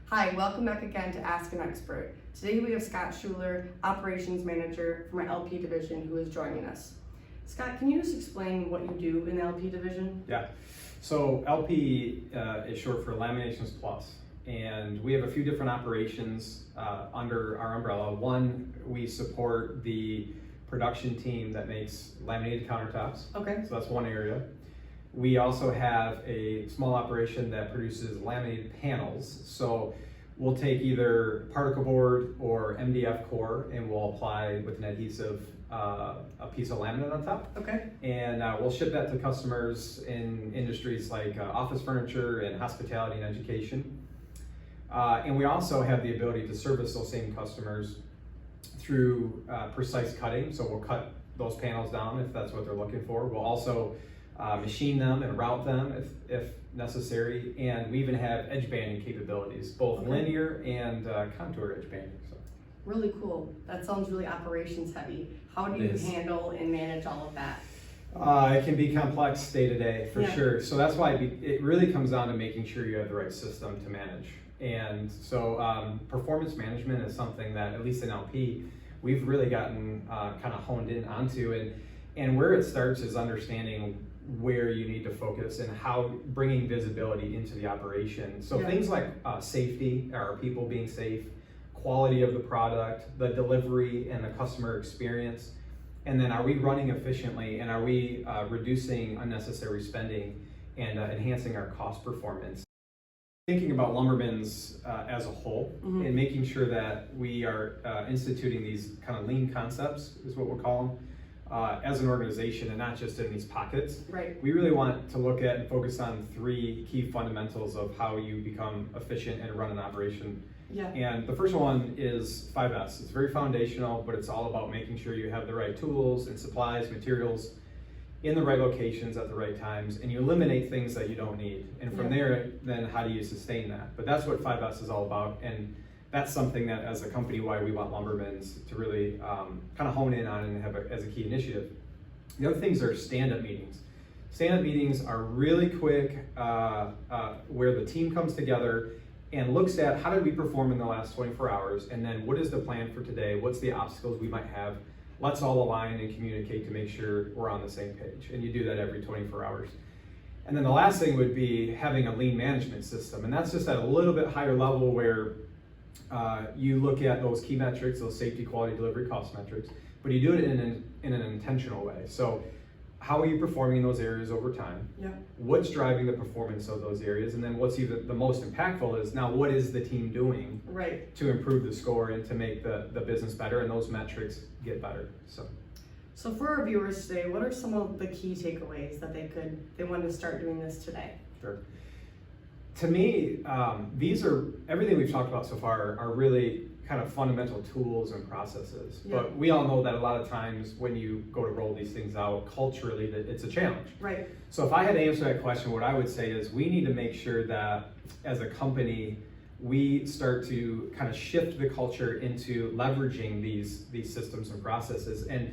Hi, welcome back again to Ask an Expert. Today we have Scott Schuler, Operations Manager from our LP division, who is joining us. Scott, can you just explain what you do in the LP division? Yeah, so LP is short for Laminations Plus, and we have a few different operations under our umbrella. One, we support the production team that makes laminated countertops. Okay. So that's one area. We also have a small operation that produces laminated panels. So we'll take either particle board or MDF core and we'll apply with an adhesive a piece of laminate on top. Okay. And we'll ship that to customers in industries like office furniture and hospitality and education. And we also have the ability to service those same customers through precise cutting. So we'll cut those panels down if that's what they're looking for. We'll also machine them and route them if necessary. And we even have edge banding capabilities, both linear and contour edge banding. So. Really cool. That sounds really operations heavy. How do you handle and manage all of that? It can be complex day to day for sure. So that's why it really comes down to making sure you have the right system to manage. And so performance management is something that, at least in LP, we've really gotten kind of honed in onto. And where it starts is understanding where you need to focus and how bringing visibility into the operation. So things like safety, are people being safe, quality of the product, the delivery and the customer experience, and then are we running efficiently and are we reducing unnecessary spending and enhancing our cost performance. Thinking about Lumbermen's as a whole and making sure that we are instituting these kind of lean concepts is what we'll call them. As an organization and not just in these pockets. Right. We really want to look at and focus on three key fundamentals of how you become efficient and run an operation. Yeah. And the first one is 5S. It's very foundational, but it's all about making sure you have the right tools and supplies, materials in the right locations at the right times, and you eliminate things that you don't need. And from there, then how do you sustain that? But that's what 5S is all about. And that's something that as a company, why we want Lumbermen's to really kind of hone in on and have as a key initiative. The other things are stand-up meetings. Stand-up meetings are really quick, where the team comes together and looks at how did we perform in the last 24 hours, and then what is the plan for today? What's the obstacles we might have? Let's all align and communicate to make sure we're on the same page. And you do that every 24 hours. And then the last thing would be having a lean management system. And that's just at a little bit higher level where you look at those key metrics, those safety, quality, delivery, cost metrics, but you do it in an intentional way. So how are you performing in those areas over time? Yeah. What's driving the performance of those areas? And then what's even the most impactful is now what is the team doing to improve the score and to make the business better and those metrics get better. So for our viewers today, what are some of the key takeaways that they want to start doing this today? Sure. To me, these are, everything we've talked about so far are really kind of fundamental tools and processes. But we all know that a lot of times when you go to roll these things out culturally, that it's a challenge. Right. So if I had to answer that question, what I would say is we need to make sure that as a company, we start to kind of shift the culture into leveraging these systems and processes. And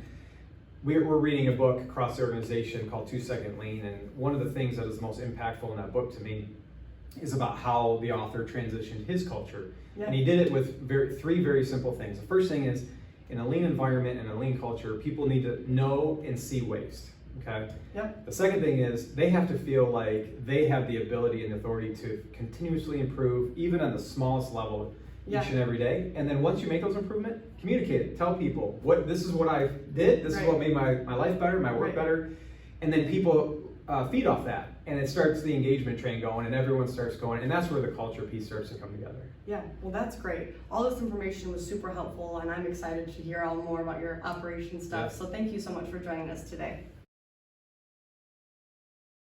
we're reading a book across the organization called 2 Second Lean. And one of the things that is most impactful in that book to me is about how the author transitioned his culture. And he did it with three very simple things. The first thing is, in a lean environment and a lean culture, people need to know and see waste, okay? The second thing is, they have to feel like they have the ability and authority to continuously improve, even on the smallest level, each and every day. And then once you make those improvements, communicate it. Tell people, this is what I did, this is what made my life better, my work better. And then people feed off that, and it starts the engagement train going, and everyone starts going, and that's where the culture piece starts to come together. Yeah, well, that's great. All this information was super helpful, and I'm excited to hear all more about your operation stuff. So thank you so much for joining us today.